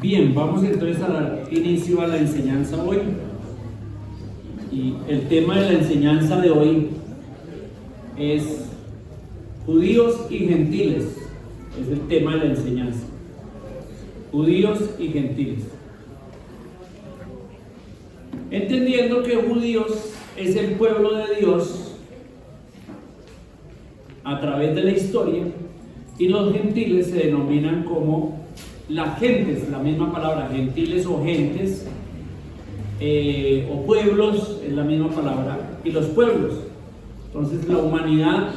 Bien, vamos entonces a dar inicio a la enseñanza hoy. Y el tema de la enseñanza de hoy es judíos y gentiles. Es el tema de la enseñanza. Judíos y gentiles. Entendiendo que judíos es el pueblo de Dios a través de la historia, y los gentiles se denominan como las gentes, la misma palabra, gentiles o gentes, o pueblos, es la misma palabra, y los pueblos. Entonces la humanidad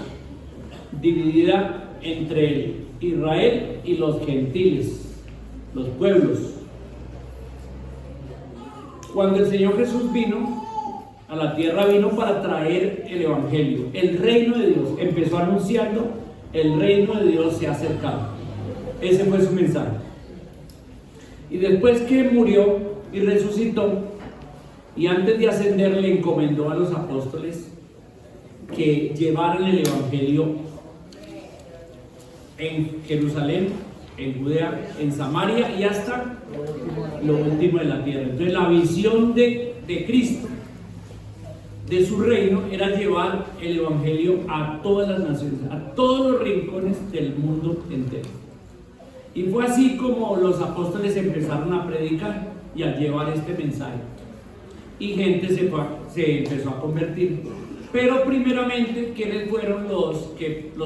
dividida entre Israel y los gentiles, los pueblos. Cuando el Señor Jesús vino a la tierra, vino para traer el evangelio, el reino de Dios. Empezó anunciando: el reino de Dios se ha acercado. Ese fue su mensaje. Y después que murió y resucitó, y antes de ascender, le encomendó a los apóstoles que llevaran el evangelio en Jerusalén, en Judea, en Samaria y hasta lo último de la tierra. Entonces la visión de Cristo, de su reino, era llevar el evangelio a todas las naciones, a todos los rincones del mundo entero. Y fue así como los apóstoles empezaron a predicar y a llevar este mensaje. Y gente se empezó a convertir. Pero primeramente, ¿quiénes fueron los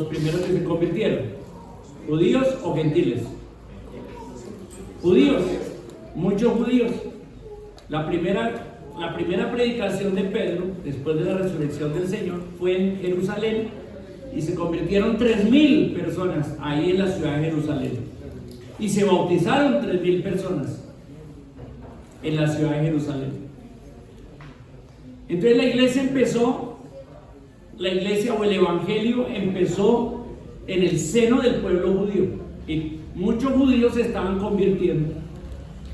primeros que se convirtieron? ¿Judíos o gentiles? Judíos, muchos judíos. La primera predicación de Pedro, después de la resurrección del Señor, fue en Jerusalén, y se convirtieron 3.000 personas ahí en la ciudad de Jerusalén. Y se bautizaron 3.000 personas en la ciudad de Jerusalén. Entonces la iglesia o el evangelio empezó en el seno del pueblo judío, y muchos judíos se estaban convirtiendo.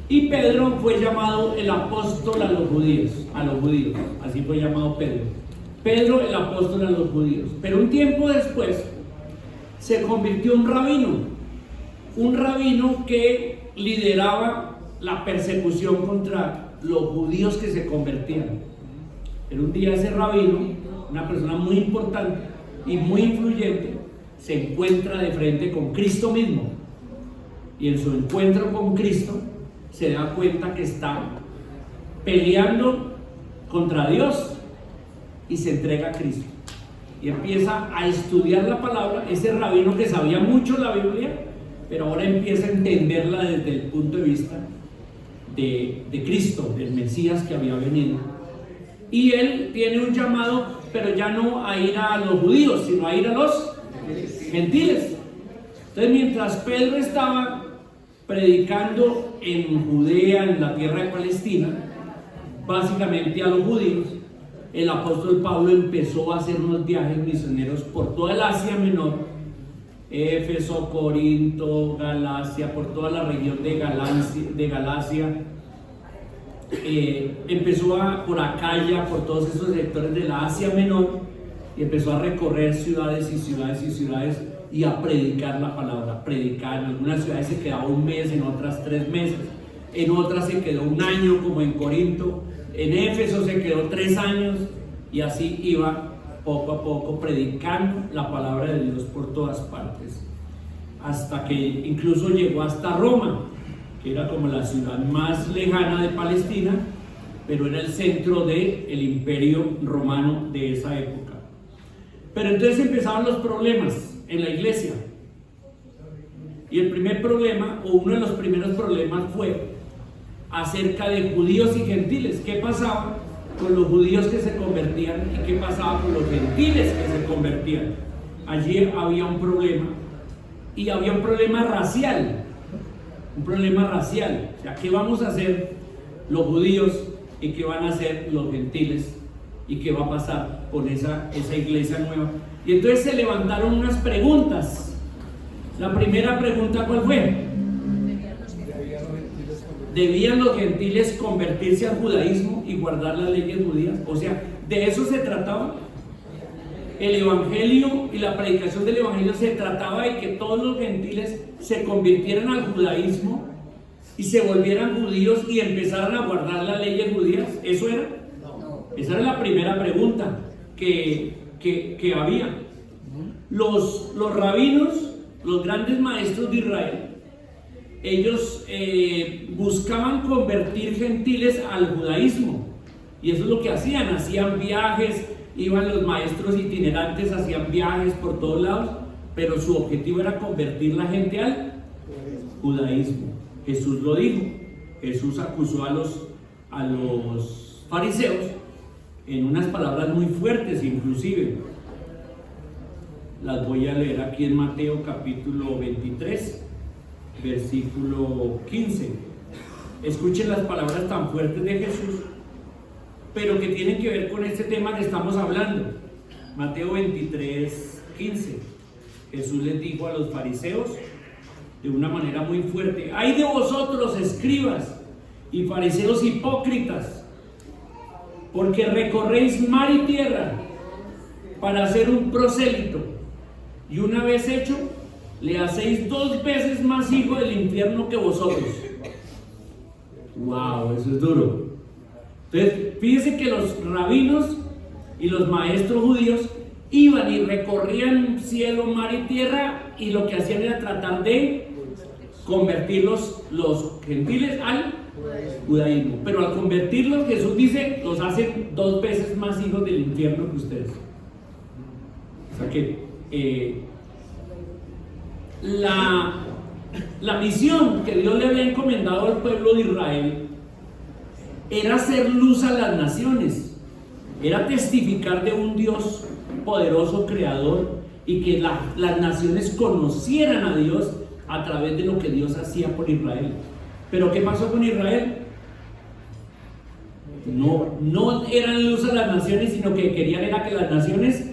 Y Pedro fue llamado el apóstol a los judíos, así fue llamado Pedro, el apóstol a los judíos. Pero un tiempo después se convirtió un rabino que lideraba la persecución contra los judíos que se convertían. Pero un día ese rabino, una persona muy importante y muy influyente, se encuentra de frente con Cristo mismo, y en su encuentro con Cristo se da cuenta que está peleando contra Dios, y se entrega a Cristo y empieza a estudiar la palabra. Ese rabino que sabía mucho la Biblia, pero ahora empieza a entenderla desde el punto de vista de Cristo, del Mesías que había venido. Y él tiene un llamado, pero ya no a ir a los judíos, sino a ir a los gentiles. Entonces, mientras Pedro estaba predicando en Judea, en la tierra de Palestina, básicamente a los judíos, el apóstol Pablo empezó a hacer unos viajes misioneros por toda el Asia Menor, Éfeso, Corinto, Galacia, por toda la región de Galacia. Empezó por Acaya, por todos esos sectores de la Asia Menor, y empezó a recorrer ciudades y ciudades y ciudades y a predicar la palabra, predicar. En algunas ciudades se quedaba un mes, en otras 3 meses, en otras se quedó un año, como en Corinto. En Éfeso se quedó 3 años, y así iba poco a poco predicando la palabra de Dios por todas partes, hasta que incluso llegó hasta Roma, que era como la ciudad más lejana de Palestina, pero era el centro del imperio romano de esa época. Pero entonces empezaron los problemas en la iglesia, y el primer problema, o uno de los primeros problemas, fue acerca de judíos y gentiles. ¿Qué pasaba con los judíos que se convertían y qué pasaba con los gentiles que se convertían? Allí había un problema, y había un problema racial. O sea, ¿qué vamos a hacer los judíos y qué van a hacer los gentiles? ¿Y qué va a pasar con esa iglesia nueva? Y entonces se levantaron unas preguntas. La primera pregunta, ¿cuál fue? ¿Debían los gentiles convertirse al judaísmo y guardar las leyes judías? O sea, ¿de eso se trataba? El evangelio y la predicación del evangelio se trataba de que todos los gentiles se convirtieran al judaísmo y se volvieran judíos y empezaran a guardar las leyes judías? ¿Eso era? No. Esa era la primera pregunta que había. Los rabinos, los grandes maestros de Israel, ellos buscaban convertir gentiles al judaísmo, y eso es lo que hacían viajes, iban los maestros itinerantes, hacían viajes por todos lados, pero su objetivo era convertir la gente al judaísmo. Jesús lo dijo. Jesús acusó a los fariseos en unas palabras muy fuertes, inclusive. Las voy a leer aquí en Mateo capítulo 23, versículo 15. Escuchen las palabras tan fuertes de Jesús, pero que tienen que ver con este tema que estamos hablando. Mateo 23, 15. Jesús les dijo a los fariseos de una manera muy fuerte: ¡ay de vosotros, escribas y fariseos hipócritas! Porque recorréis mar y tierra para hacer un prosélito, y una vez hecho, le hacéis 2 veces más hijo del infierno que vosotros. ¡Wow! Eso es duro. Entonces, fíjense que los rabinos y los maestros judíos iban y recorrían cielo, mar y tierra, y lo que hacían era tratar de convertir los gentiles al judaísmo. Pero al convertirlos, Jesús dice, los hacen 2 veces más hijos del infierno que ustedes. O sea que la misión que Dios le había encomendado al pueblo de Israel era hacer luz a las naciones, era testificar de un Dios poderoso, creador, y que las naciones conocieran a Dios a través de lo que Dios hacía por Israel. Pero ¿qué pasó con Israel? No eran luz a las naciones, sino que querían era que las naciones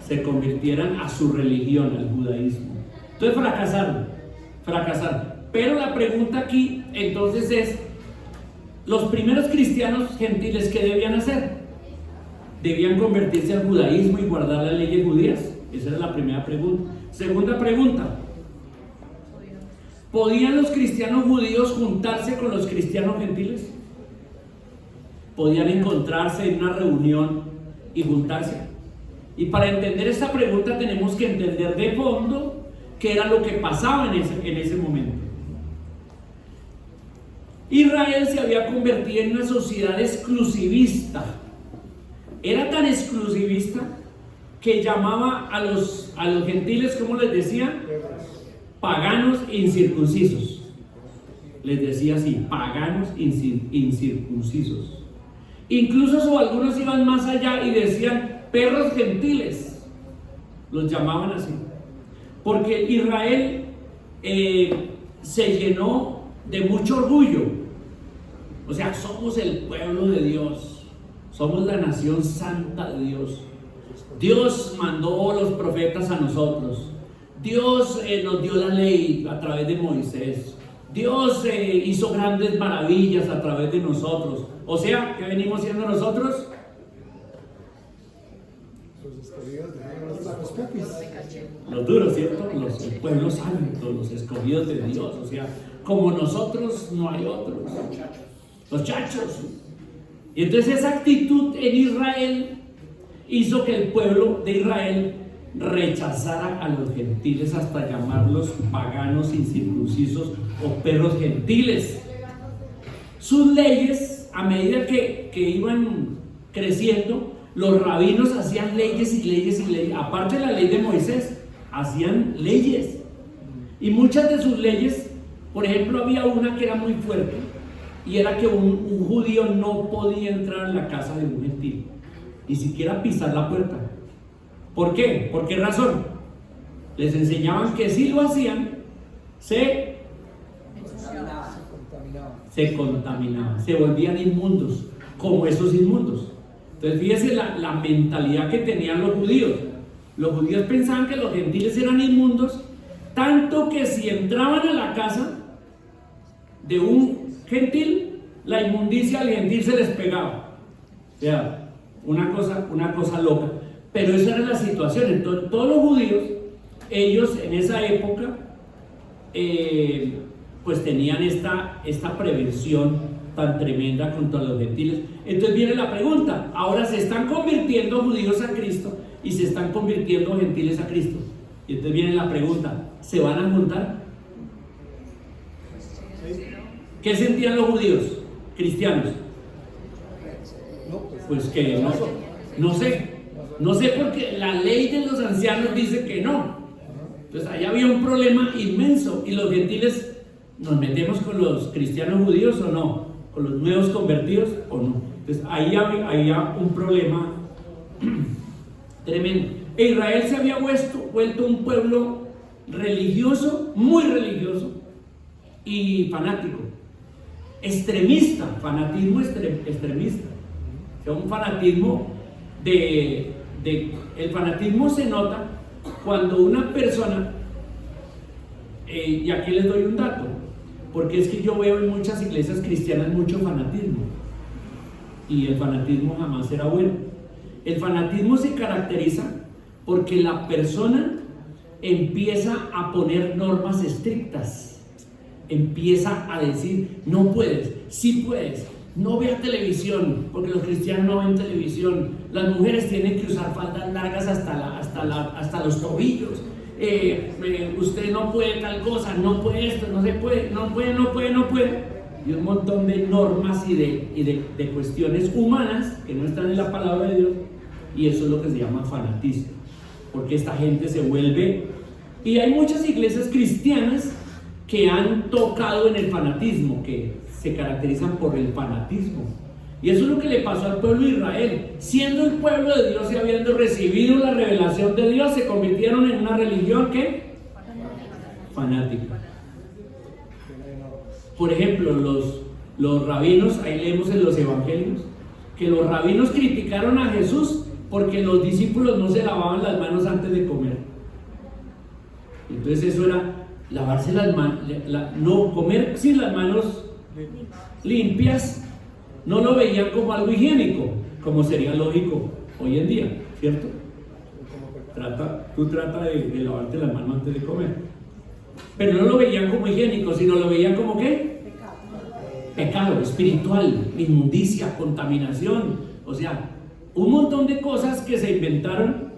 se convirtieran a su religión, al judaísmo. Entonces fracasaron. Pero la pregunta aquí entonces es: los primeros cristianos gentiles, ¿qué debían hacer? ¿Debían convertirse al judaísmo y guardar las leyes judías? Esa era la primera pregunta. Segunda pregunta: ¿podían los cristianos judíos juntarse con los cristianos gentiles? ¿Podían encontrarse en una reunión y juntarse? Y para entender esta pregunta tenemos que entender de fondo qué era lo que pasaba en ese momento. Israel se había convertido en una sociedad exclusivista. Era tan exclusivista que llamaba a los gentiles, ¿cómo les decía? Paganos incircuncisos. Les decía así: paganos incircuncisos. Incluso algunos iban más allá y decían perros gentiles. Los llamaban así. Porque Israel se llenó de mucho orgullo. O sea, somos el pueblo de Dios, somos la nación santa de Dios. Dios mandó los profetas a nosotros. Dios nos dio la ley a través de Moisés. Dios hizo grandes maravillas a través de nosotros. O sea, ¿qué venimos siendo nosotros? Los duros, ¿cierto? El pueblo santo, los escogidos de Dios. O sea, como nosotros no hay otros. Los chachos. Y entonces esa actitud en Israel hizo que el pueblo de Israel rechazara a los gentiles, hasta llamarlos paganos incircuncisos o perros gentiles. Sus leyes, a medida que iban creciendo, los rabinos hacían leyes y leyes y leyes. Aparte de la ley de Moisés, hacían leyes. Y muchas de sus leyes, por ejemplo, había una que era muy fuerte, y era que un judío no podía entrar en la casa de un gentil, ni siquiera pisar la puerta. ¿Por qué? ¿Por qué razón? Les enseñaban que si lo hacían, se contaminaban, se volvían inmundos, como esos inmundos. Entonces fíjese la mentalidad que tenían los judíos. Los judíos pensaban que los gentiles eran inmundos, tanto que si entraban a la casa de un gentil, la inmundicia al gentil se les pegaba. O sea, una cosa loca. Pero esa era la situación. Entonces todos los judíos, ellos en esa época pues tenían esta prevención tan tremenda contra los gentiles. Entonces viene la pregunta, ahora se están convirtiendo judíos a Cristo y se están convirtiendo gentiles a Cristo. Y entonces viene la pregunta, ¿se van a juntar? ¿Qué sentían los judíos cristianos? Pues que no sé porque la ley de los ancianos dice que no. Entonces allá había un problema inmenso. Y los gentiles, ¿nos metemos con los cristianos judíos o no? ¿Con los nuevos convertidos o no? Entonces ahí había un problema tremendo. Israel se había vuelto un pueblo religioso, muy religioso y fanático, extremista, fanatismo extremista. O sea, un fanatismo el fanatismo se nota cuando una persona, y aquí les doy un dato, porque es que yo veo en muchas iglesias cristianas mucho fanatismo, y el fanatismo jamás será bueno. El fanatismo se caracteriza porque la persona empieza a poner normas estrictas, empieza a decir, no puedes, sí puedes, no vea televisión, porque los cristianos no ven televisión, las mujeres tienen que usar faldas largas hasta los tobillos, usted no puede tal cosa, no puede esto, no se puede, no puede, y un montón de normas y de cuestiones humanas que no están en la palabra de Dios, y eso es lo que se llama fanatismo, porque esta gente se vuelve, y hay muchas iglesias cristianas que han tocado en el fanatismo, que se caracterizan por el fanatismo. Y eso es lo que le pasó al pueblo de Israel. Siendo el pueblo de Dios y habiendo recibido la revelación de Dios, se convirtieron en una religión que fanática. Por ejemplo, los rabinos, ahí leemos en los evangelios, que los rabinos criticaron a Jesús porque los discípulos no se lavaban las manos antes de comer. Entonces eso era lavarse las manos, no comer sin las manos limpias, no lo veían como algo higiénico, como sería lógico hoy en día, ¿cierto? Tú trata de lavarte las manos antes de comer, pero no lo veían como higiénico, sino lo veían como ¿qué? Pecado espiritual, inmundicia, contaminación, o sea, un montón de cosas que se inventaron.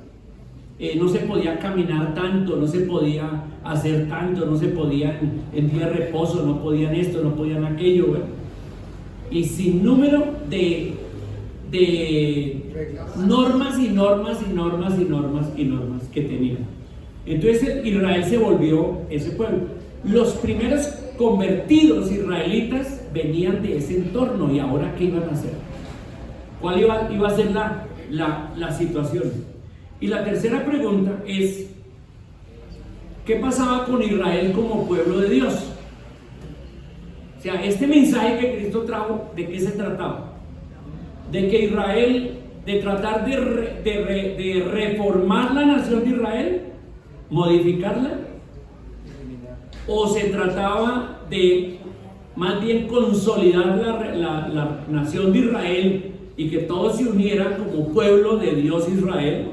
No se podía caminar tanto, no se podía hacer tanto, no se podía en día de reposo, no podían esto, no podían aquello, ¿verdad? Y sin número de normas que tenían. Entonces Israel se volvió ese pueblo. Los primeros convertidos israelitas venían de ese entorno, y ahora ¿qué iban a hacer? ¿Cuál iba a ser la situación? Y la tercera pregunta es, ¿qué pasaba con Israel como pueblo de Dios? O sea, este mensaje que Cristo trajo, ¿de qué se trataba? De que Israel, de tratar de reformar la nación de Israel, modificarla, o se trataba de más bien consolidar la nación de Israel y que todos se unieran como pueblo de Dios Israel,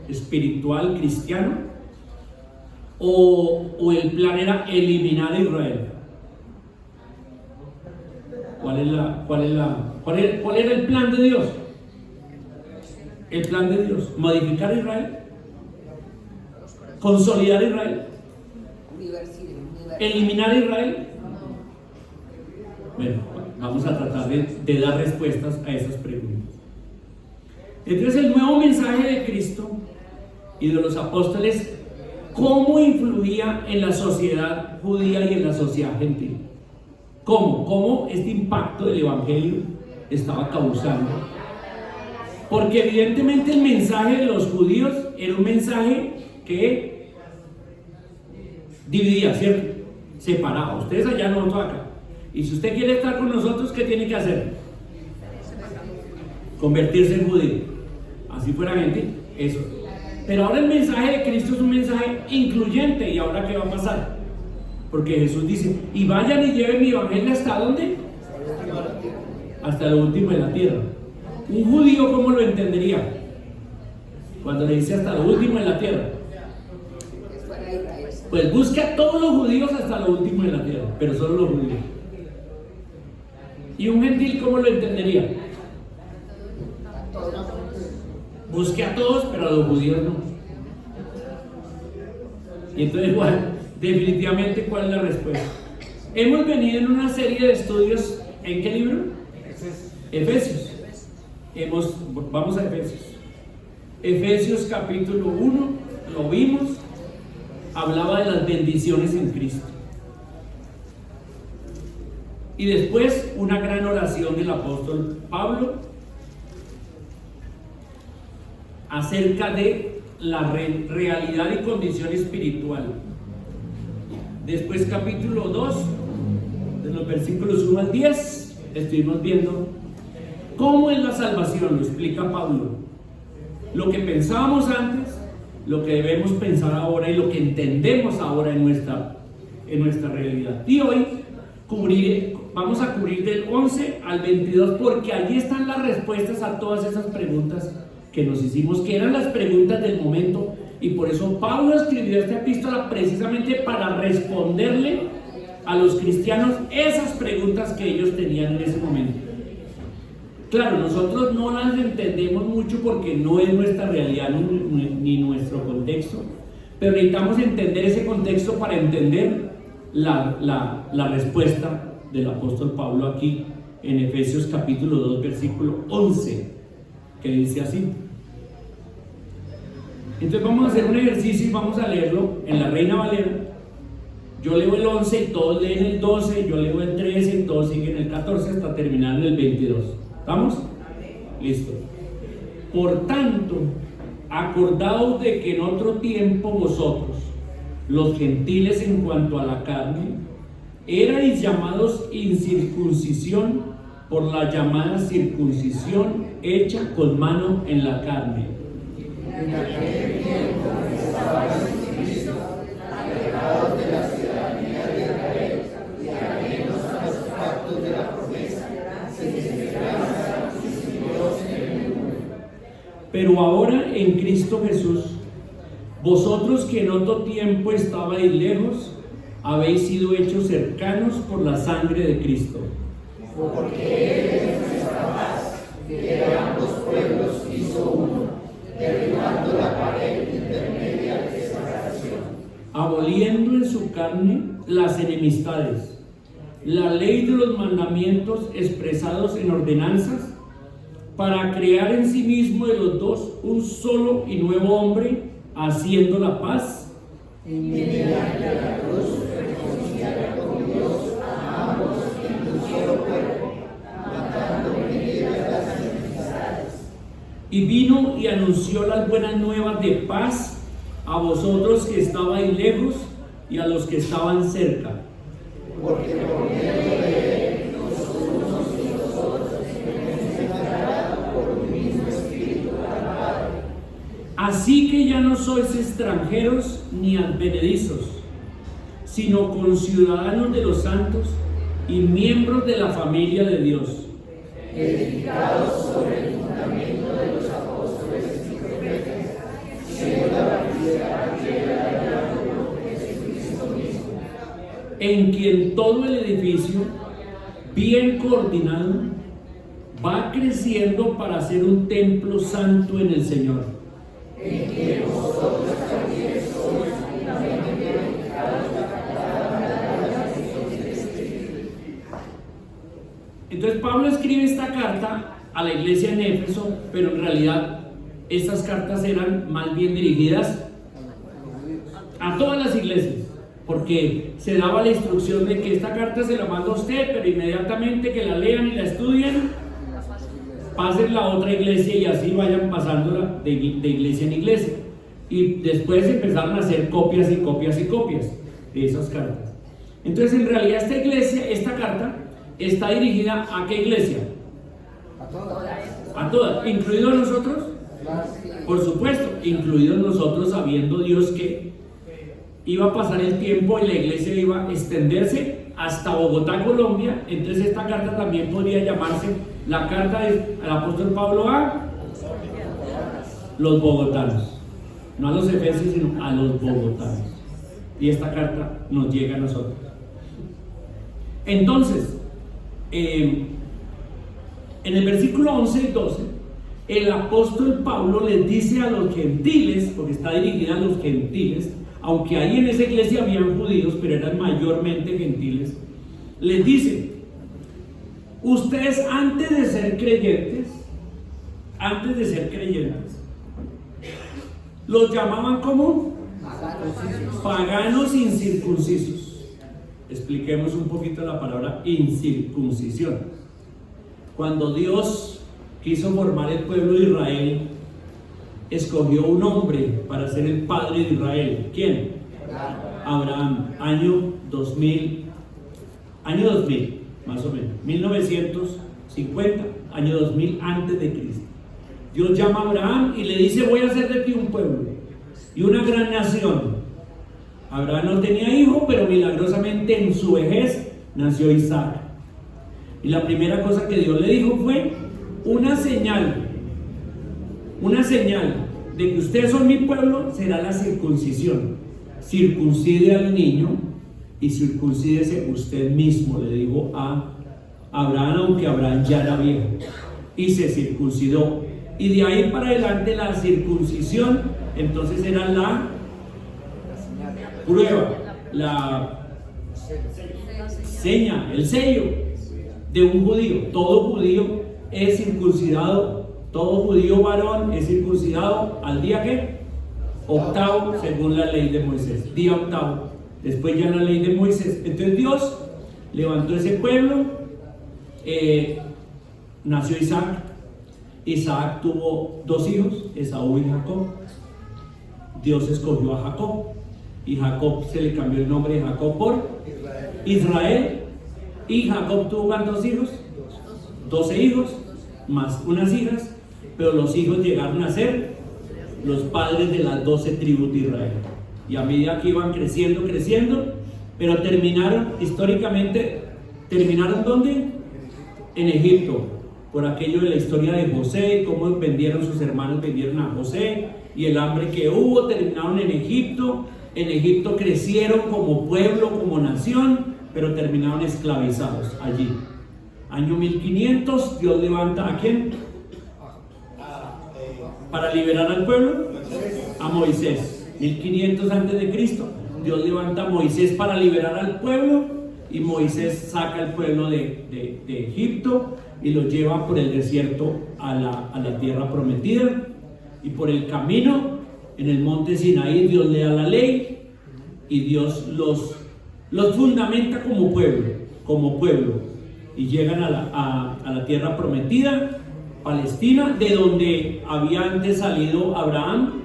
espiritual, cristiano, o el plan era eliminar a Israel. ¿Cuál era el plan de Dios? El plan de Dios, modificar a Israel, consolidar a Israel, eliminar a Israel. Bueno, vamos a tratar de dar respuestas a esas preguntas. Entonces el nuevo mensaje de Cristo y de los apóstoles, ¿cómo influía en la sociedad judía y en la sociedad gentil? ¿Cómo este impacto del evangelio estaba causando? Porque evidentemente el mensaje de los judíos era un mensaje que dividía, ¿cierto? Separaba. Ustedes allá, nosotros acá. Y si usted quiere estar con nosotros, ¿qué tiene que hacer? Convertirse en judío. Así fuera gentil, eso. Pero ahora el mensaje de Cristo es un mensaje incluyente. ¿Y ahora qué va a pasar? Porque Jesús dice, y vayan y lleven mi evangelio ¿hasta dónde? Hasta lo último de la tierra. Un judío, ¿cómo lo entendería? Cuando le dice hasta lo último de la tierra. Pues busque a todos los judíos hasta lo último de la tierra, pero solo los judíos. ¿Y un gentil cómo lo entendería? Busque a todos, pero a los judíos no. Y entonces, bueno, definitivamente, ¿cuál es la respuesta? Hemos venido en una serie de estudios, ¿en qué libro? Efesios. Vamos a Efesios. Efesios capítulo 1, lo vimos, hablaba de las bendiciones en Cristo. Y después una gran oración del apóstol Pablo acerca de la realidad y condición espiritual. Después capítulo 2, de los versículos 1 al 10, estuvimos viendo cómo es la salvación, lo explica Pablo. Lo que pensábamos antes, lo que debemos pensar ahora y lo que entendemos ahora en nuestra realidad. Y hoy vamos a cubrir del 11 al 22 porque allí están las respuestas a todas esas preguntas que nos hicimos, que eran las preguntas del momento, y por eso Pablo escribió esta epístola precisamente para responderle a los cristianos esas preguntas que ellos tenían en ese momento. Claro, nosotros no las entendemos mucho porque no es nuestra realidad ni nuestro contexto, pero necesitamos entender ese contexto para entender la respuesta del apóstol Pablo aquí en Efesios capítulo 2 versículo 11, que dice así. Entonces vamos a hacer un ejercicio y vamos a leerlo en la Reina Valera. Yo leo el 11 y todos leen el 12, yo leo el 13 y todos siguen el 14 hasta terminar en el 22. ¿Estamos? Listo. Por tanto, acordaos de que en otro tiempo vosotros, los gentiles en cuanto a la carne, erais llamados incircuncisión por la llamada circuncisión hecha con mano en la carne. En aquel tiempo estabais en Cristo, alejados de la ciudadanía de Israel y ajenos a los pactos de la promesa, sin esperanza y sin Dios en el mundo. Pero ahora en Cristo Jesús, vosotros que en otro tiempo estabais lejos, habéis sido hechos cercanos por la sangre de Cristo. Porque Él es nuestra paz, que de ambos pueblos hizo uno, derribando la pared intermedia de separación, aboliendo en su carne las enemistades, la ley de los mandamientos expresados en ordenanzas, para crear en sí mismo de los dos un solo y nuevo hombre, haciendo la paz, y mediante la cruz reconciliar con Dios a ambos en un solo cuerpo, matando en ellas las enemistades. Y vino y anunció las buenas nuevas de paz a vosotros que estabais lejos y a los que estaban cerca. Porque por medio de él, los unos y los otros hemos declarado por un mismo espíritu al Padre. Así que ya no sois extranjeros ni advenedizos, sino conciudadanos de los santos y miembros de la familia de Dios, edificados sobre el fundamento de los apóstoles y profetas, según la verdadera piedra del ángulo de Jesucristo mismo, en quien todo el edificio, bien coordinado, va creciendo para ser un templo santo en el Señor, en quien vosotros también sois juntamente edificados para la perfección del Espíritu. Entonces Pablo escribe esta carta a la iglesia en Éfeso, pero en realidad estas cartas eran más bien dirigidas a todas las iglesias, porque se daba la instrucción de que esta carta se la manda a usted, pero inmediatamente que la lean y la estudien, pasen la otra iglesia y así vayan pasándola de iglesia en iglesia. Y después empezaron a hacer copias y copias y copias de esas cartas. Entonces en realidad esta carta está dirigida ¿a qué iglesia? A todas. A todas, ¿incluidos nosotros? Por supuesto, incluidos nosotros, sabiendo Dios que iba a pasar el tiempo y la iglesia iba a extenderse hasta Bogotá, Colombia. Entonces esta carta también podría llamarse la carta del apóstol Pablo a los bogotanos, no a los efesios, sino a los bogotanos. y esta carta nos llega a nosotros. Entonces, en el versículo 11 y 12, el apóstol Pablo les dice a los gentiles, porque está dirigida a los gentiles, aunque ahí en esa iglesia habían judíos, pero eran mayormente gentiles, les dice: ustedes antes de ser creyentes, los llamaban como paganos incircuncisos. Expliquemos un poquito la palabra incircuncisión. Cuando Dios quiso formar el pueblo de Israel, escogió un hombre para ser el padre de Israel. ¿Quién? Abraham. Año 2000, más o menos, 1950, año 2000 antes de Cristo. Dios llama a Abraham y le dice: voy a hacer de ti un pueblo y una gran nación. Abraham no tenía hijo, pero milagrosamente en su vejez nació Isaac. Y la primera cosa que Dios le dijo fue: una señal de que ustedes son mi pueblo será la circuncisión. Circuncide al niño y circuncídese usted mismo, le dijo a Abraham, aunque Abraham ya era viejo, y se circuncidó. Y de ahí para adelante la circuncisión entonces era la prueba, la seña, el sello de un judío. Todo judío es circuncidado, todo judío varón es circuncidado al día que octavo, según la ley de Moisés, día octavo. Después ya la ley de Moisés. Entonces Dios levantó ese pueblo, nació Isaac. Isaac tuvo dos hijos, Esaú y Jacob. Dios escogió a Jacob y Jacob se le cambió el nombre de Jacob por Israel. Y Jacob tuvo ¿cuántos hijos? 12 hijos más unas hijas, pero los hijos llegaron a ser los padres de las 12 tribus de Israel. Y a medida que iban creciendo, pero terminaron históricamente, ¿terminaron dónde? En Egipto, por aquello de la historia de José, cómo vendieron sus hermanos, vendieron a José, y el hambre que hubo. Terminaron en Egipto. En Egipto crecieron como pueblo, como nación, pero terminaron esclavizados allí. Año 1500, Dios levanta ¿a quién? Para liberar al pueblo, a Moisés. 1500 antes de Cristo, Dios levanta a Moisés para liberar al pueblo, y Moisés saca al pueblo de Egipto y lo lleva por el desierto a la tierra prometida. Y por el camino, en el monte Sinaí, Dios le da la ley y Dios los fundamenta como pueblo, y llegan a la tierra prometida, Palestina, de donde había antes salido Abraham,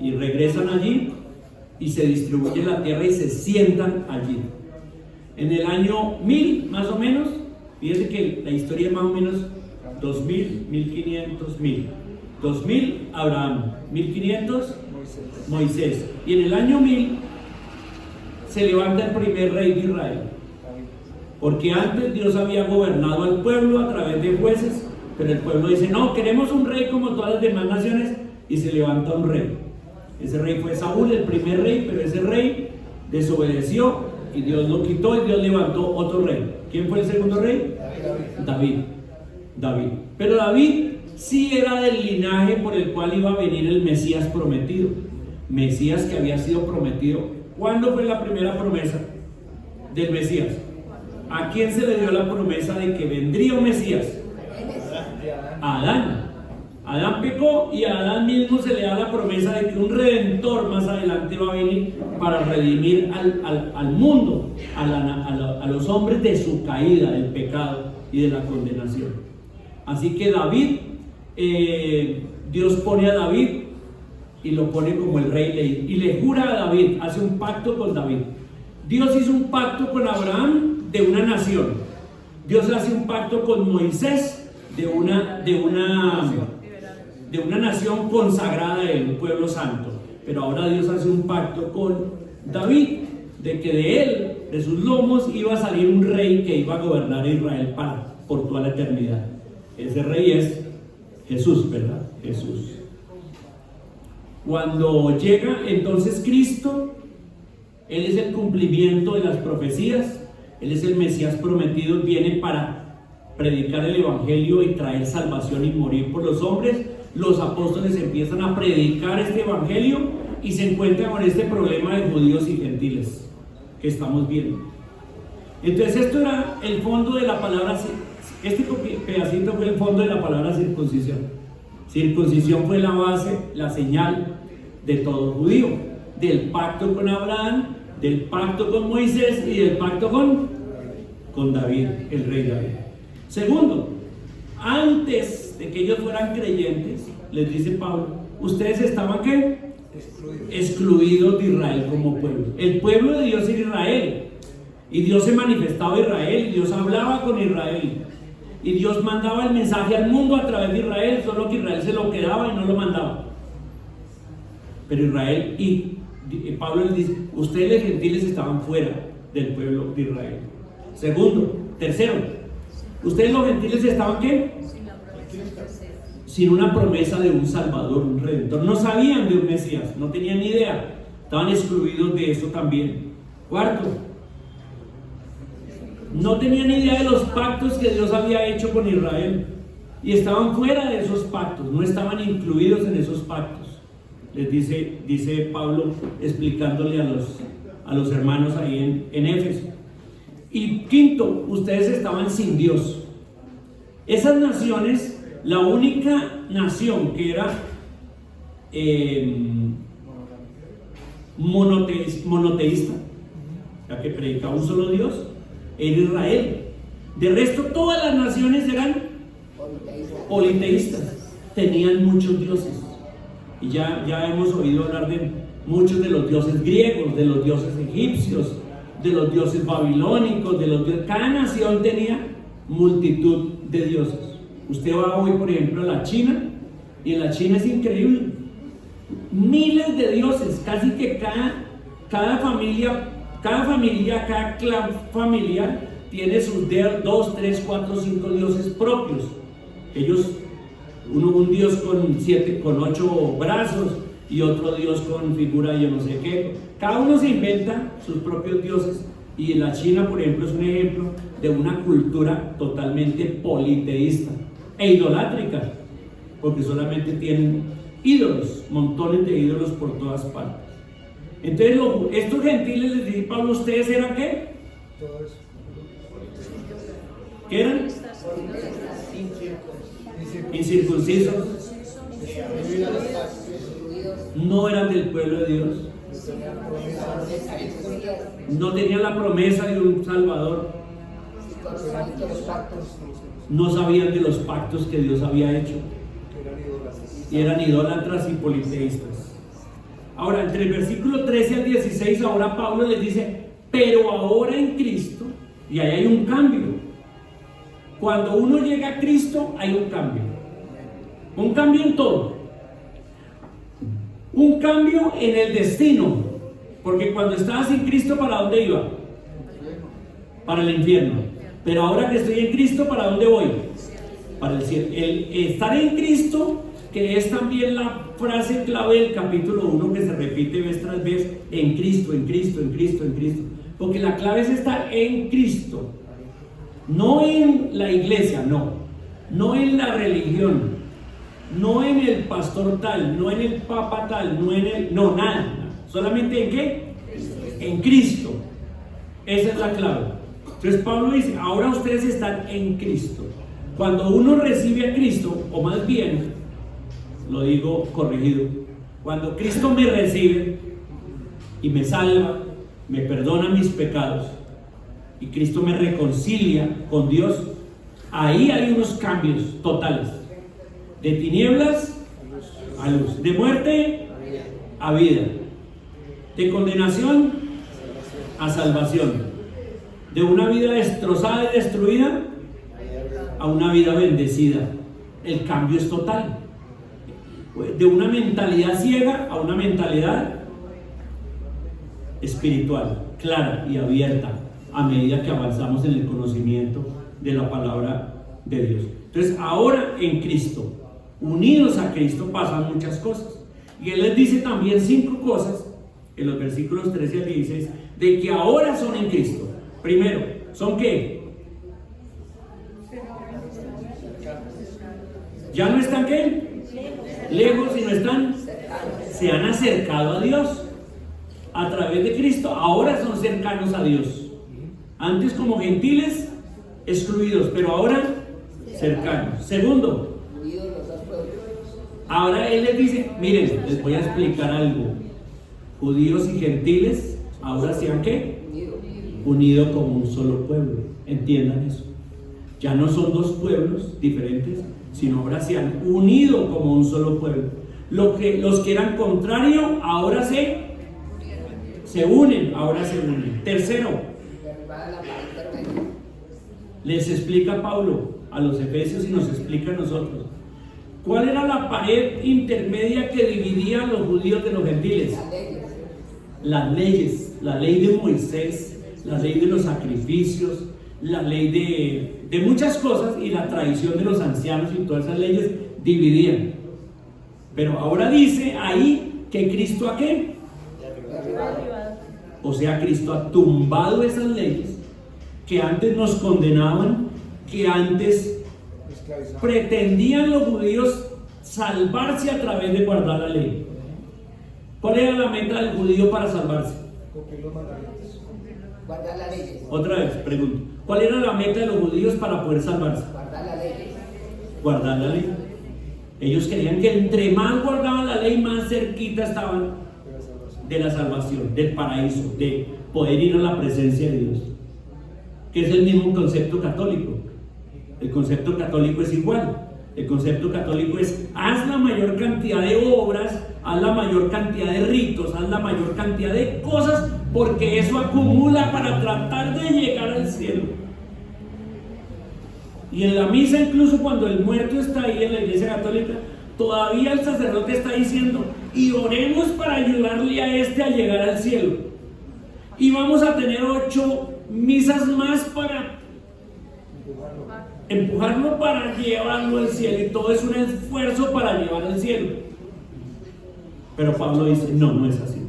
y regresan allí y se distribuye la tierra y se sientan allí. En el año 1000 más o menos, fíjense que la historia es más o menos 2000, 1500, 1000. 2000 Abraham, 1500 Moisés. Y en el año 1000 se levanta el primer rey de Israel. Porque antes Dios había gobernado al pueblo a través de jueces, pero el pueblo dice: no, queremos un rey como todas las demás naciones, y se levanta un rey. Ese rey fue Saúl, el primer rey, pero ese rey desobedeció y Dios lo quitó y Dios levantó otro rey. ¿Quién fue el segundo rey? David. Pero David sí era del linaje por el cual iba a venir el Mesías prometido. Mesías que había sido prometido. ¿Cuándo fue la primera promesa del Mesías? ¿A quién se le dio la promesa de que vendría un Mesías? A Adán. Adán pecó y a Adán mismo se le da la promesa de que un redentor más adelante va a venir para redimir al mundo, a los hombres de su caída, del pecado y de la condenación. Así que David, Dios pone a David y lo pone como el rey, y le jura a David, hace un pacto con David. Dios hizo un pacto con Abraham de una nación. Dios hace un pacto con Moisés de una nación consagrada, de un pueblo santo. Pero ahora Dios hace un pacto con David, de que de él, de sus lomos, iba a salir un rey que iba a gobernar a Israel por toda la eternidad. Ese rey es Jesús, ¿verdad? Jesús. Cuando llega entonces Cristo, Él es el cumplimiento de las profecías, Él es el Mesías prometido, viene para predicar el Evangelio y traer salvación y morir por los hombres. Los apóstoles empiezan a predicar este Evangelio y se encuentran con este problema de judíos y gentiles que estamos viendo. Entonces esto era el fondo de la palabra, este pedacito fue el fondo de la palabra circuncisión. Circuncisión fue la base, la señal de todo judío, del pacto con Abraham, del pacto con Moisés y del pacto con David, el rey David. Segundo, antes de que ellos fueran creyentes, les dice Pablo, ustedes estaban ¿qué? Excluidos de Israel como pueblo. El pueblo de Dios era Israel, y Dios se manifestaba a Israel, y Dios hablaba con Israel, y Dios mandaba el mensaje al mundo a través de Israel, solo que Israel se lo quedaba y no lo mandaba. Pero Israel, y Pablo les dice, ustedes los gentiles estaban fuera del pueblo de Israel. Tercero, ustedes los gentiles estaban ¿qué? Sin una promesa de un Salvador, un Redentor. No sabían de un Mesías, no tenían ni idea, estaban excluidos de eso también. Cuarto, no tenían idea de los pactos que Dios había hecho con Israel y estaban fuera de esos pactos, no estaban incluidos en esos pactos. Les dice Pablo explicándole a los hermanos ahí en Éfeso. Y quinto, ustedes estaban sin Dios. Esas naciones, la única nación que era monoteísta, la que predicaba un solo Dios, era Israel. De resto, todas las naciones eran politeístas, tenían muchos dioses. Y ya hemos oído hablar de muchos de los dioses griegos, de los dioses egipcios, de los dioses babilónicos, cada nación tenía multitud de dioses. Usted va hoy, por ejemplo, a la China, y en la China es increíble. Miles de dioses, casi que cada familia, cada clan familiar tiene sus 2, 3, 4, 5 dioses propios. Ellos, un dios con 8 brazos y otro dios con figura yo no sé qué. Cada uno se inventa sus propios dioses, y en la China, por ejemplo, es un ejemplo de una cultura totalmente politeísta e idolátrica, porque solamente tienen ídolos, montones de ídolos por todas partes. Entonces estos gentiles, les dice Pablo, ¿ustedes eran qué? ¿Qué eran? Incircuncisos. No eran del pueblo de Dios. No tenían la promesa de un Salvador. No sabían de los pactos que Dios había hecho. Y eran idólatras y politeístas. Ahora, entre el versículo 13 al 16, ahora Pablo les dice, pero ahora en Cristo, y ahí hay un cambio. Cuando uno llega a Cristo, hay un cambio. Un cambio en todo. Un cambio en el destino. Porque cuando estaba sin Cristo, ¿para dónde iba? Para el infierno. Pero ahora que estoy en Cristo, ¿para dónde voy? Para el cielo. El estar en Cristo, que es también la frase clave del capítulo 1 que se repite vez tras vez, en Cristo, en Cristo, en Cristo, en Cristo. Porque la clave es estar en Cristo. No en la iglesia, no en la religión, no en el pastor tal, no en el papa tal, nada. Solamente ¿en qué? En Cristo. Esa es la clave. Entonces Pablo dice, ahora ustedes están en Cristo. Cuando uno recibe a Cristo, o más bien, lo digo corregido, cuando Cristo me recibe y me salva, me perdona mis pecados, y Cristo me reconcilia con Dios, ahí hay unos cambios totales. De tinieblas a luz, de muerte a vida, de condenación a salvación, de una vida destrozada y destruida a una vida bendecida. El cambio es total. De una mentalidad ciega a una mentalidad espiritual, clara y abierta, a medida que avanzamos en el conocimiento de la palabra de Dios. Entonces, ahora en Cristo, unidos a Cristo, pasan muchas cosas. Y Él les dice también 5 cosas en los versículos 13 al 16, de que ahora son en Cristo. Primero, ¿son qué? ¿Ya no están qué? Lejos, y no están, se han acercado a Dios a través de Cristo. Ahora son cercanos a Dios. Antes como gentiles, excluidos, pero ahora cercanos. Segundo, ahora Él les dice, miren, les voy a explicar algo. Judíos y gentiles ahora se han ¿qué? Unido como un solo pueblo. Entiendan eso. Ya no son dos pueblos diferentes, sino ahora se han unido como un solo pueblo. Los que eran contrarios ahora se unen, ahora se unen. Tercero, les explica Pablo a los efesios y nos explica a nosotros. ¿Cuál era la pared intermedia que dividía a los judíos de los gentiles? Las leyes, la ley de Moisés, la ley de los sacrificios, la ley de muchas cosas, y la tradición de los ancianos y todas esas leyes dividían. Pero ahora dice ahí que Cristo ¿a qué? O sea, Cristo ha tumbado esas leyes que antes nos condenaban, que antes pretendían los judíos salvarse a través de guardar la ley. ¿Cuál era la meta del judío para salvarse? Cumplir los mandamientos. Guardar la ley. Otra vez, pregunto. ¿Cuál era la meta de los judíos para poder salvarse? Guardar la ley. Guardar la ley. Ellos querían que entre más guardaban la ley, más cerquita estaban de la salvación, del paraíso, de poder ir a la presencia de Dios. Que es el mismo concepto católico. El concepto católico es igual. El concepto católico es: haz la mayor cantidad de obras, haz la mayor cantidad de ritos, haz la mayor cantidad de cosas, porque eso acumula para tratar de llegar al cielo. Y en la misa, incluso cuando el muerto está ahí en la iglesia católica, todavía el sacerdote está diciendo: y oremos para ayudarle a este a llegar al cielo. Y vamos a tener 8 misas más para empujarlo para llevarlo al cielo, y todo es un esfuerzo para llevar al cielo. Pero Pablo dice: no es así.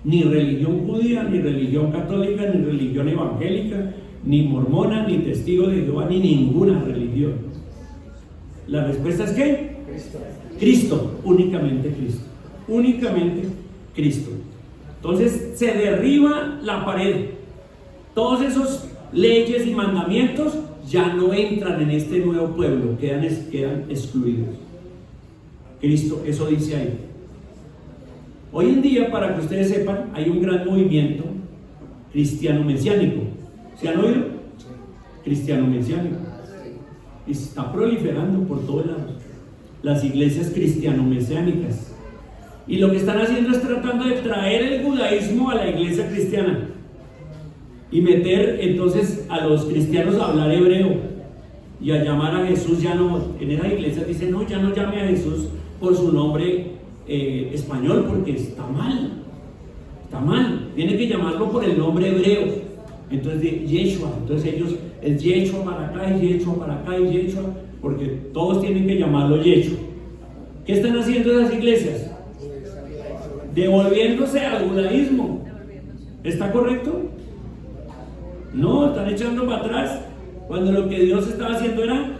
Ni religión judía, ni religión católica, ni religión evangélica, ni mormona, ni testigo de Jehová, ni ninguna religión. La respuesta es ¿qué? Cristo, únicamente Cristo. Únicamente Cristo. Entonces se derriba la pared. Todos esos leyes y mandamientos ya no entran en este nuevo pueblo, quedan excluidos. Cristo, eso dice ahí. Hoy en día, para que ustedes sepan, hay un gran movimiento cristiano mesiánico. ¿Se han oído? Cristiano mesiánico. Y se está proliferando por todos lados las iglesias cristiano mesiánicas. Y lo que están haciendo es tratando de traer el judaísmo a la iglesia cristiana y meter entonces a los cristianos a hablar hebreo y a llamar a Jesús. Ya no, en esa iglesia dicen: no, ya no llame a Jesús por su nombre español, porque está mal, tiene que llamarlo por el nombre hebreo. Entonces de Yeshua, entonces ellos es Yeshua para acá, y Yeshua para acá, y Yeshua, porque todos tienen que llamarlo Yeshua. ¿Qué están haciendo esas iglesias? Devolviéndose al judaísmo. ¿Está correcto? No, están echando para atrás, cuando lo que Dios estaba haciendo era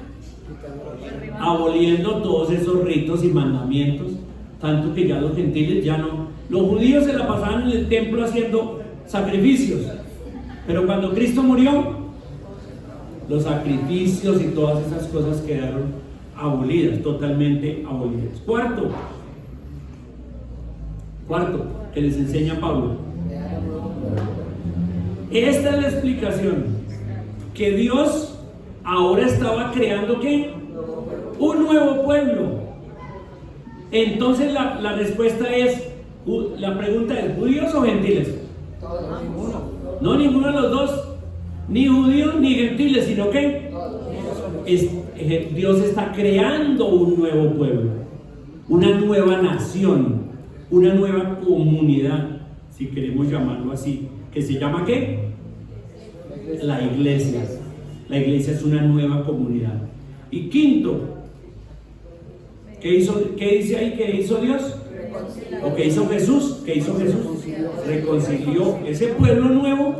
aboliendo todos esos ritos y mandamientos, tanto que ya los gentiles ya no. Los judíos se la pasaban en el templo haciendo sacrificios, pero cuando Cristo murió, los sacrificios y todas esas cosas quedaron abolidas, totalmente abolidas. Cuarto, que les enseña Pablo. Esta es la explicación, que Dios ahora estaba creando ¿qué? Un nuevo pueblo. Entonces la respuesta es, la pregunta es: ¿judíos o gentiles? No, ninguno de los dos, ni judíos ni gentiles, sino que Dios está creando un nuevo pueblo, una nueva nación, una nueva comunidad, si queremos llamarlo así, que se llama ¿qué? La iglesia. La iglesia es una nueva comunidad. Y quinto, ¿qué dice ahí que hizo Dios? ¿O qué hizo Jesús? ¿Qué hizo Jesús? Reconcilió ese pueblo nuevo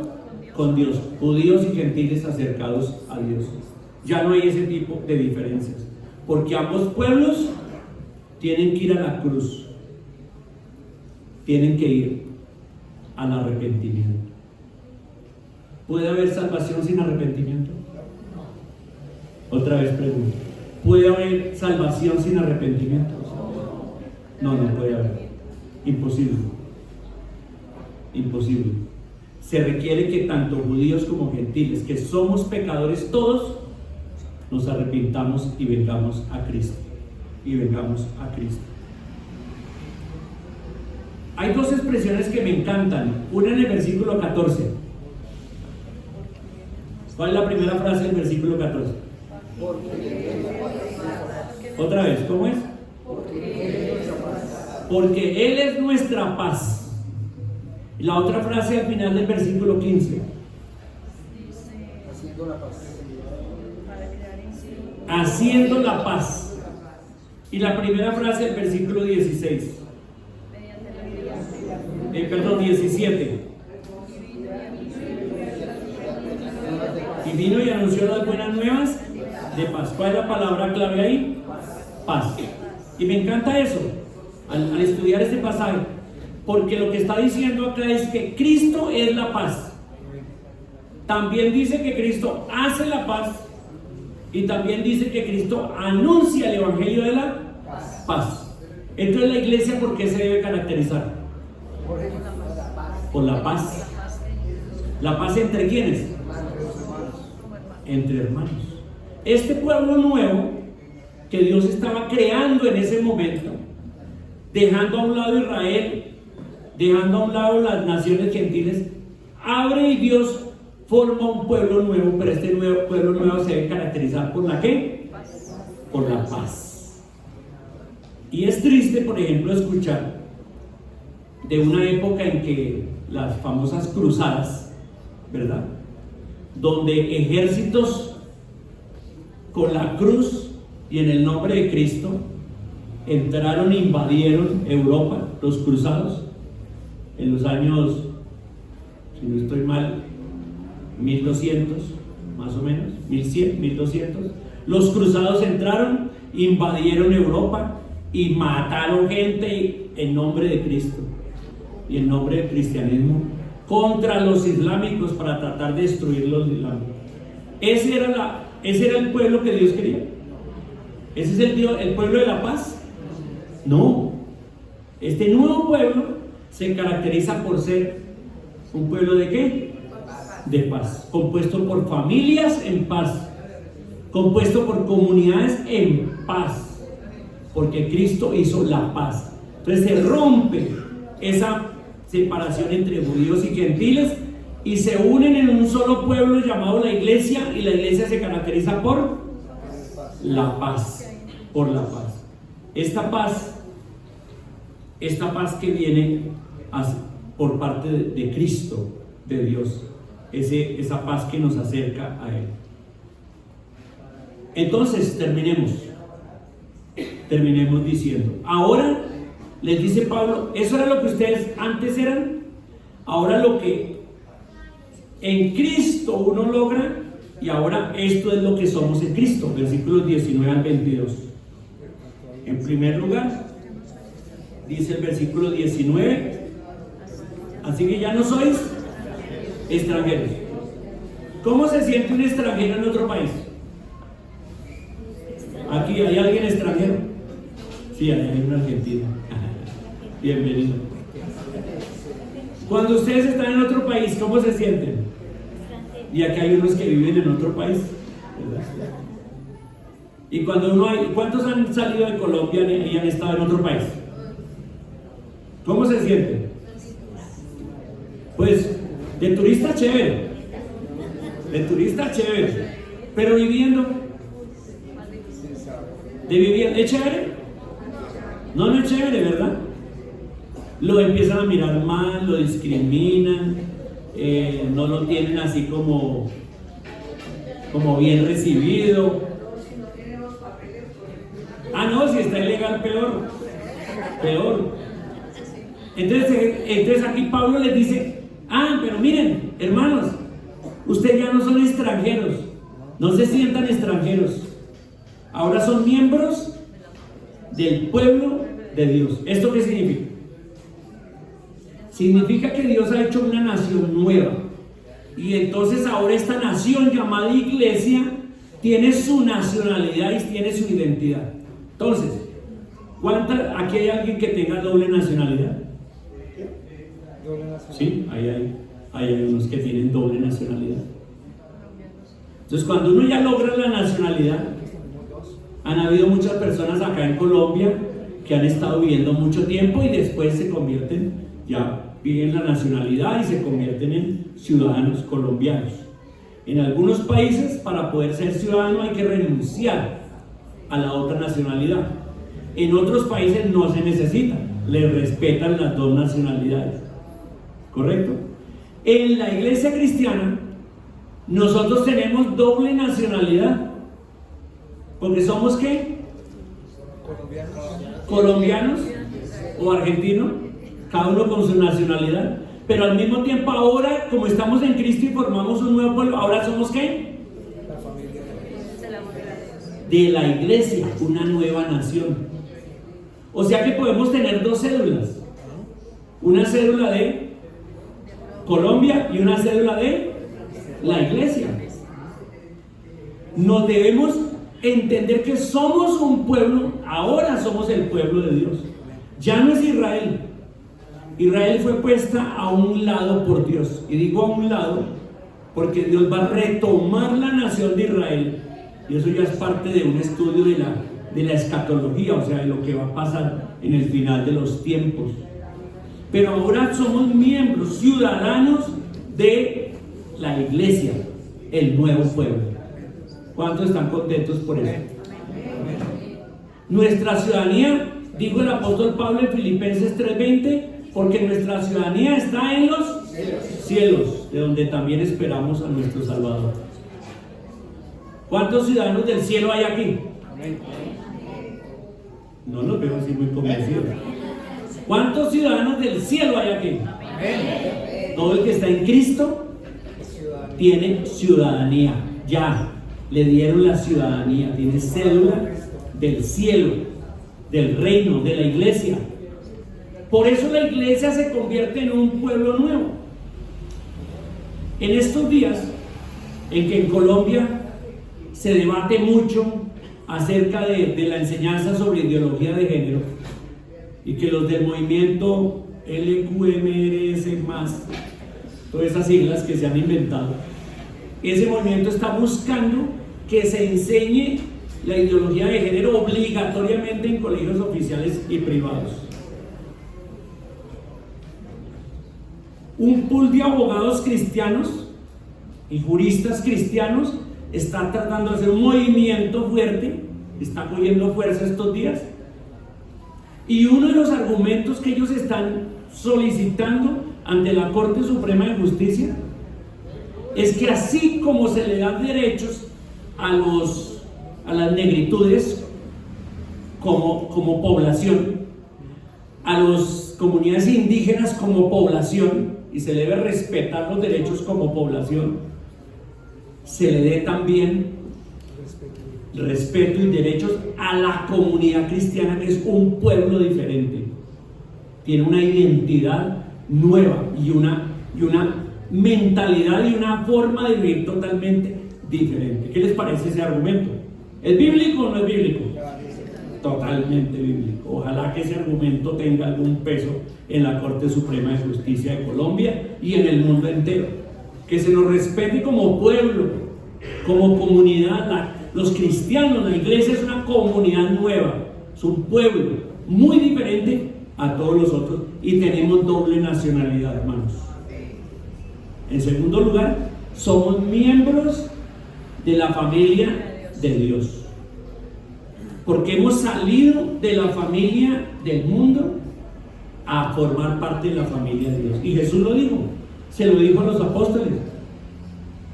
con Dios, judíos y gentiles acercados a Dios. Ya no hay ese tipo de diferencias, porque ambos pueblos tienen que ir a la cruz, tienen que ir al arrepentimiento. ¿Puede haber salvación sin arrepentimiento? Otra vez pregunto, ¿puede haber salvación sin arrepentimiento? No, no puede haber. Imposible. Imposible. Se requiere que tanto judíos como gentiles, que somos pecadores todos, nos arrepintamos y vengamos a Cristo. Y vengamos a Cristo. Hay dos expresiones que me encantan. Una en el versículo 14. ¿Cuál es la primera frase del versículo 14? Otra vez, ¿cómo es? Porque Él es nuestra paz. Y la otra frase al final del versículo 15. Haciendo la paz. Y la primera frase del versículo 16. 17. Y vino y anunció las buenas nuevas de paz. ¿Cuál es la palabra clave ahí? Paz. Y me encanta eso al estudiar este pasaje, porque lo que está diciendo acá es que Cristo es la paz. También dice que Cristo hace la paz, y también dice que Cristo anuncia el evangelio de la paz. Entonces la iglesia, ¿por qué se debe caracterizar? Por la paz. ¿La paz entre quiénes? Entre hermanos. Este pueblo nuevo que Dios estaba creando en ese momento, dejando a un lado Israel, dejando a un lado las naciones gentiles, abre y Dios forma un pueblo nuevo, pero este nuevo pueblo nuevo se debe caracterizar por la ¿qué? Por la paz. Y es triste, por ejemplo, escuchar de una época en que las famosas cruzadas, ¿verdad? Donde ejércitos con la cruz y en el nombre de Cristo entraron e invadieron Europa, los cruzados, en los años, si no estoy mal, 1200, más o menos, 1100, 1200. Los cruzados entraron, invadieron Europa y mataron gente en nombre de Cristo y en nombre del cristianismo contra los islámicos para tratar de destruir los islámicos. Ese era el pueblo que Dios quería. ¿Ese es el pueblo de la paz? No. Este nuevo pueblo se caracteriza por ser un pueblo de ¿qué? De paz, compuesto por familias en paz, compuesto por comunidades en paz, porque Cristo hizo la paz. Entonces se rompe esa separación entre judíos y gentiles y se unen en un solo pueblo llamado la iglesia, y la iglesia se caracteriza por la paz, por la paz. Esta paz que viene por parte de Cristo, de Dios, esa paz que nos acerca a Él. Entonces terminemos diciendo, ahora les dice Pablo, eso era lo que ustedes antes eran, ahora lo que en Cristo uno logra, y ahora esto es lo que somos en Cristo, versículos 19 al 22. En primer lugar, dice el versículo 19, así que ya no sois extranjeros. ¿Cómo se siente un extranjero en otro país? Aquí hay alguien extranjero. Sí, hay un argentino. Bienvenido. Cuando ustedes están en otro país, ¿cómo se sienten? Y aquí hay unos que viven en otro país, ¿verdad? Y cuando ¿cuántos han salido de Colombia y han estado en otro país? ¿Cómo se sienten? Pues de turista chévere, pero viviendo, ¿es chévere? No es chévere, ¿verdad? Lo empiezan a mirar mal, lo discriminan, no lo tienen así como bien recibido. Ah, no, si está ilegal, peor. Entonces aquí Pablo les dice, pero miren, hermanos, ustedes ya no son extranjeros, no se sientan extranjeros, ahora son miembros del pueblo de Dios. ¿Esto qué significa? Significa que Dios ha hecho una nación nueva, y entonces ahora esta nación llamada iglesia tiene su nacionalidad y tiene su identidad. Entonces, ¿aquí hay alguien que tenga doble nacionalidad? Sí, hay unos que tienen doble nacionalidad. Entonces, cuando uno ya logra la nacionalidad, han habido muchas personas acá en Colombia que han estado viviendo mucho tiempo y después se convierten, ya viven la nacionalidad y se convierten en ciudadanos colombianos. En algunos países, para poder ser ciudadano hay que renunciar a la otra nacionalidad. En otros países no se necesita, le respetan las dos nacionalidades. ¿Correcto? En la iglesia cristiana, nosotros tenemos doble nacionalidad. Porque somos ¿qué? Colombianos o argentinos, cada uno con su nacionalidad. Pero al mismo tiempo ahora, como estamos en Cristo y formamos un nuevo pueblo, ahora somos ¿qué? De la iglesia, una nueva nación. O sea que podemos tener dos cédulas. Una cédula de Colombia y una cédula de la iglesia. Nos debemos entender que somos un pueblo, ahora somos el pueblo de Dios. Ya no es Israel. Israel fue puesta a un lado por Dios. Y digo a un lado porque Dios va a retomar la nación de Israel. Y eso ya es parte de un estudio de la escatología, o sea, de lo que va a pasar en el final de los tiempos. Pero ahora somos miembros, ciudadanos de la iglesia, el nuevo pueblo. ¿Cuántos están contentos por eso? Nuestra ciudadanía, dijo el apóstol Pablo en Filipenses 3:20, porque nuestra ciudadanía está en los cielos, de donde también esperamos a nuestro Salvador. ¿Cuántos ciudadanos del cielo hay aquí? No los veo así muy convencidos. ¿Cuántos ciudadanos del cielo hay aquí? Todo el que está en Cristo tiene ciudadanía. Ya le dieron la ciudadanía, tiene cédula del cielo, del reino, de la iglesia. Por eso la iglesia se convierte en un pueblo nuevo. En estos días en que en Colombia se debate mucho acerca de la enseñanza sobre ideología de género, y que los del movimiento LQMRS+, todas esas siglas que se han inventado, ese movimiento está buscando que se enseñe la ideología de género obligatoriamente en colegios oficiales y privados. Un pool de abogados cristianos y juristas cristianos está tratando de hacer un movimiento fuerte, está cogiendo fuerza estos días, y uno de los argumentos que ellos están solicitando ante la Corte Suprema de Justicia es que así como se le dan derechos a las negritudes como población, a las comunidades indígenas como población, y se debe respetar los derechos como población, se le dé también respeto y derechos a la comunidad cristiana, que es un pueblo diferente, tiene una identidad nueva y una mentalidad y una forma de vivir totalmente diferente. ¿Qué les parece ese argumento? ¿Es bíblico o no es bíblico? Totalmente bíblico. Ojalá que ese argumento tenga algún peso en la Corte Suprema de Justicia de Colombia y en el mundo entero. Que se nos respete como pueblo, como comunidad. Los cristianos, la iglesia es una comunidad nueva, es un pueblo muy diferente a todos los otros, y tenemos doble nacionalidad, hermanos. En segundo lugar, somos miembros de la familia de Dios, porque hemos salido de la familia del mundo a formar parte de la familia de Dios. Y Jesús lo dijo, se lo dijo a los apóstoles: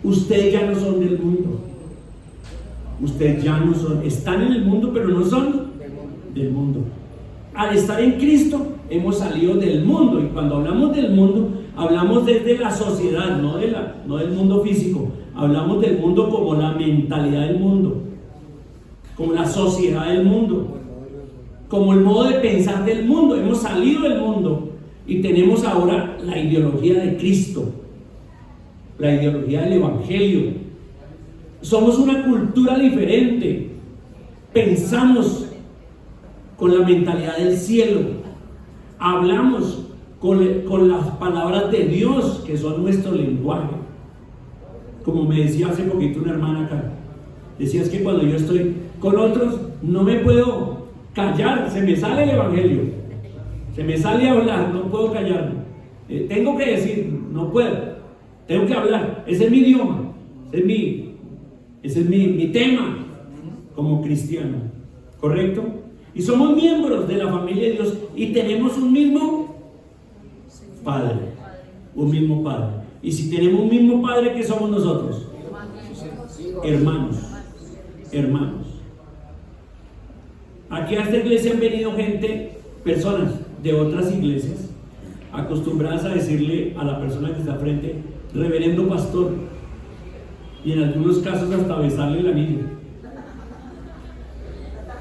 ustedes ya no son del mundo, ustedes ya no son, están en el mundo pero no son del mundo. al estar en Cristo, hemos salido del mundo. Y cuando hablamos del mundo, hablamos desde la sociedad, no del mundo físico. Hablamos del mundo como la mentalidad del mundo, como la sociedad del mundo, como el modo de pensar del mundo. Hemos salido del mundo y tenemos ahora la ideología de Cristo, la ideología del Evangelio. Somos una cultura diferente, pensamos con la mentalidad del cielo, hablamos con las palabras de Dios, que son nuestro lenguaje. Como me decía hace poquito una hermana acá, decía, es que cuando yo estoy con otros no me puedo callar, se me sale el Evangelio, se me sale a hablar, no puedo callarme, tengo que decir, no puedo, tengo que hablar, ese es mi idioma, ese es mi tema como cristiano, ¿correcto? Y somos miembros de la familia de Dios y tenemos un mismo Padre, un mismo Padre. Y si tenemos un mismo Padre, ¿qué somos nosotros? Hermanos. Aquí a esta iglesia han venido personas de otras iglesias, acostumbradas a decirle a la persona que está frente, reverendo pastor, y en algunos casos hasta besarle el anillo.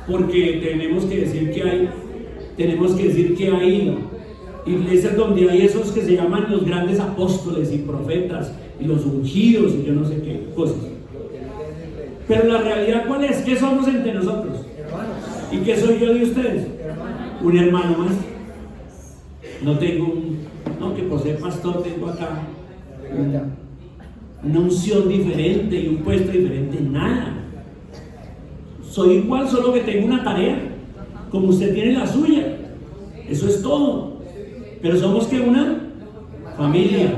Porque tenemos que decir que hay iglesias donde hay esos que se llaman los grandes apóstoles y profetas y los ungidos y yo no sé qué cosas. Pero la realidad, ¿cuál es? ¿Qué somos entre nosotros? ¿Y qué soy yo de ustedes? Un hermano más. No tengo que por ser pastor tengo acá una unción diferente y un puesto diferente, nada. Soy igual, solo que tengo una tarea, como usted tiene la suya. Eso es todo. Pero somos que una familia,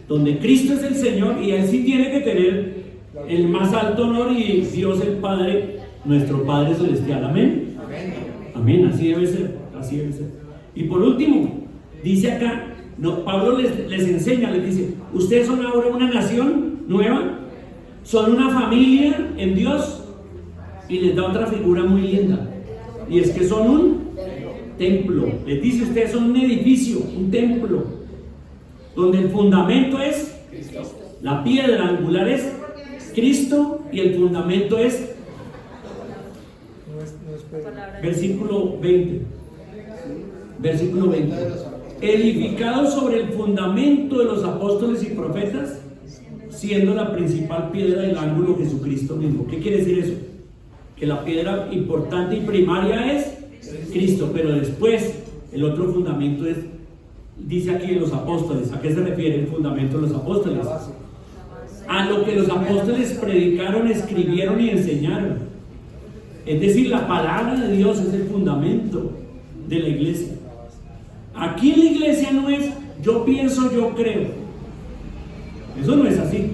donde Cristo es el Señor y Él sí tiene que tener el más alto honor y Dios el Padre, nuestro Padre Celestial. Amén. Amén, así debe ser, así debe ser. Y por último, dice acá, Pablo les enseña, les dice, ustedes son ahora una nación nueva, son una familia en Dios, y les da otra figura muy linda, y es que son un templo. Les dice, ustedes son un edificio, un templo, donde el fundamento es la piedra angular es Cristo y el fundamento es versículo 20, edificado sobre el fundamento de los apóstoles y profetas, siendo la principal piedra del ángulo Jesucristo mismo. ¿Qué quiere decir eso? Que la piedra importante y primaria es Cristo, pero después el otro fundamento es, dice aquí, los apóstoles. ¿A qué se refiere el fundamento de los apóstoles? A lo que los apóstoles predicaron, escribieron y enseñaron. Es decir, la palabra de Dios es el fundamento de la iglesia. Aquí en la iglesia no es yo pienso, yo creo. Eso no es así.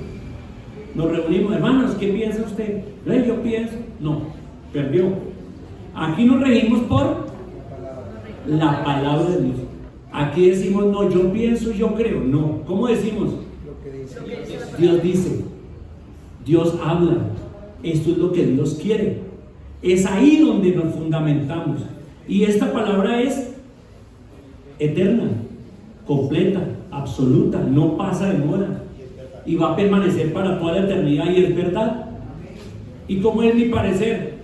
Nos reunimos, hermanos, ¿qué piensa usted? Yo pienso. No, perdió. Aquí nos regimos por la palabra de Dios. Aquí decimos, no, yo pienso, yo creo. No, ¿cómo decimos? Dios dice, Dios habla. Esto es lo que Dios quiere. Es ahí donde nos fundamentamos. Y esta palabra es eterna, completa, absoluta, no pasa de moda. Y va a permanecer para toda la eternidad y es verdad. ¿Y cómo es mi parecer?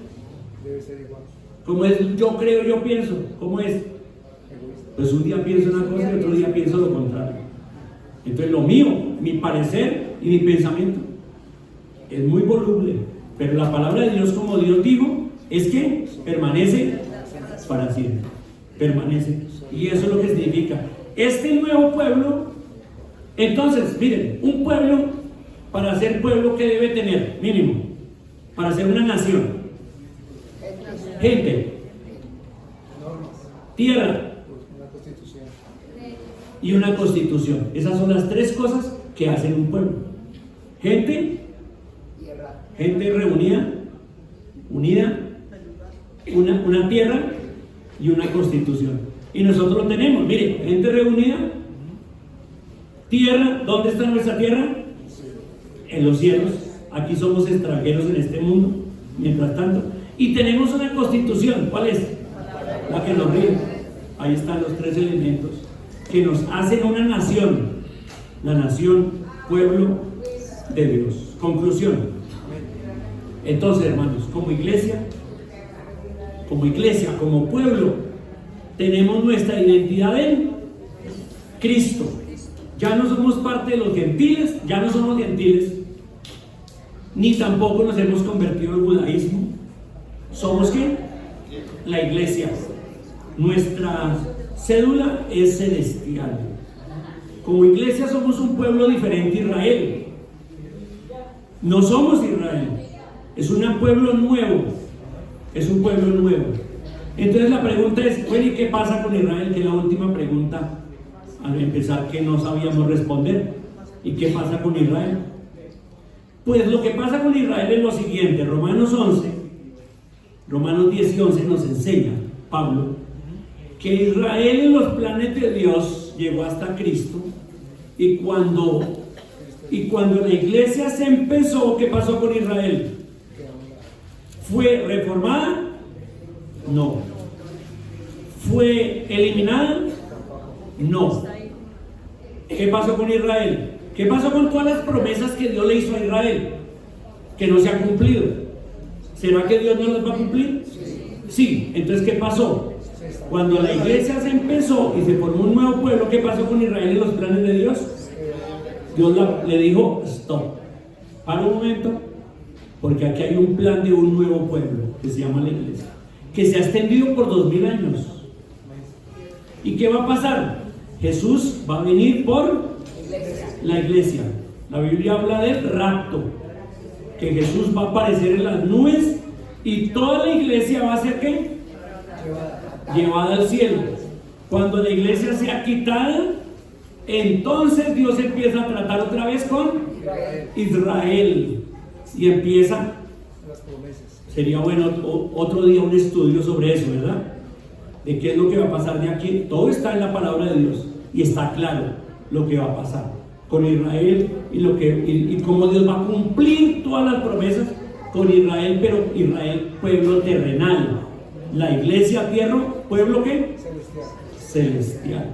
Debe ser igual. ¿Cómo es yo creo, yo pienso? ¿Cómo es? Pues un día pienso una cosa y otro día pienso lo contrario. Entonces lo mío, mi parecer y mi pensamiento es muy voluble. Pero la palabra de Dios, como Dios dijo, es que permanece para siempre. Permanece. Y eso es lo que significa. Este nuevo pueblo, entonces, miren, un pueblo, para ser pueblo, ¿qué debe tener? Mínimo. Para ser una nación. Gente. Tierra. Y una constitución. Esas son las tres cosas que hacen un pueblo. Gente reunida, unida, una tierra y una constitución. Y nosotros lo tenemos, mire, gente reunida, tierra. ¿Dónde está nuestra tierra? En los cielos. Aquí somos extranjeros en este mundo, mientras tanto. Y tenemos una constitución. ¿Cuál es? la que nos rige. Ahí están los tres elementos que nos hacen una nación, la nación, pueblo de Dios. Conclusión. Entonces, hermanos, como iglesia, como pueblo, tenemos nuestra identidad en Cristo. Ya no somos parte de los gentiles, ya no somos gentiles, ni tampoco nos hemos convertido en judaísmo. ¿Somos qué? La iglesia. Nuestra cédula es celestial. Como iglesia somos un pueblo diferente a Israel. No somos Israel. Es un pueblo nuevo. Es un pueblo nuevo. Entonces la pregunta es, bueno, ¿y qué pasa con Israel? Que es la última pregunta al empezar que no sabíamos responder. ¿Y qué pasa con Israel? Pues lo que pasa con Israel es lo siguiente. Romanos 10 y 11 nos enseña Pablo que Israel en los planes de Dios llegó hasta Cristo, y cuando la iglesia se empezó, ¿qué pasó con Israel? ¿Fue reformada? No. ¿Fue eliminada? No. ¿Qué pasó con Israel? ¿Qué pasó con todas las promesas que Dios le hizo a Israel? Que no se han cumplido. ¿Será que Dios no las va a cumplir? Sí. Entonces, ¿qué pasó? Cuando la iglesia se empezó y se formó un nuevo pueblo, ¿qué pasó con Israel en los planes de Dios? Dios le dijo, stop, para un momento, porque aquí hay un plan de un nuevo pueblo que se llama la iglesia, que se ha extendido por 2000 años. ¿Y qué va a pasar? Jesús va a venir por la iglesia. La Biblia habla del rapto, que Jesús va a aparecer en las nubes y toda la iglesia va a ser ¿qué? Llevada al cielo. Cuando la iglesia sea quitada, entonces Dios empieza a tratar otra vez con Israel y empieza. Sería bueno otro día un estudio sobre eso, ¿verdad? De qué es lo que va a pasar de aquí. Todo está en la palabra de Dios y está claro lo que va a pasar con Israel y cómo Dios va a cumplir todas las promesas con Israel, pero Israel, pueblo terrenal. La iglesia, tierra, pueblo ¿qué? Celestial.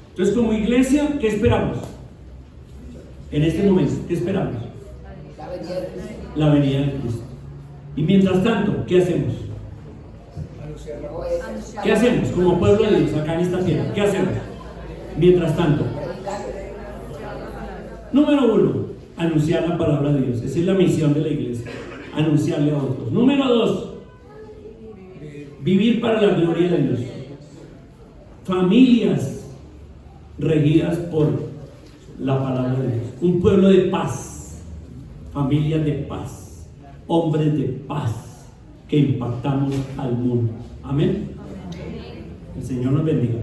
Entonces, como iglesia, ¿qué esperamos? En este momento, ¿qué esperamos? La venida de Cristo. Y mientras tanto, ¿qué hacemos? ¿Qué hacemos como pueblo de Dios acá en esta tierra? ¿Qué hacemos? Mientras tanto, número 1, anunciar la palabra de Dios. Esa es la misión de la iglesia, anunciarle a otros. Número 2, vivir para la gloria de Dios. Familias regidas por la palabra de Dios. Un pueblo de paz, familias de paz, hombres de paz que impactamos al mundo. Amén. El Señor nos bendiga.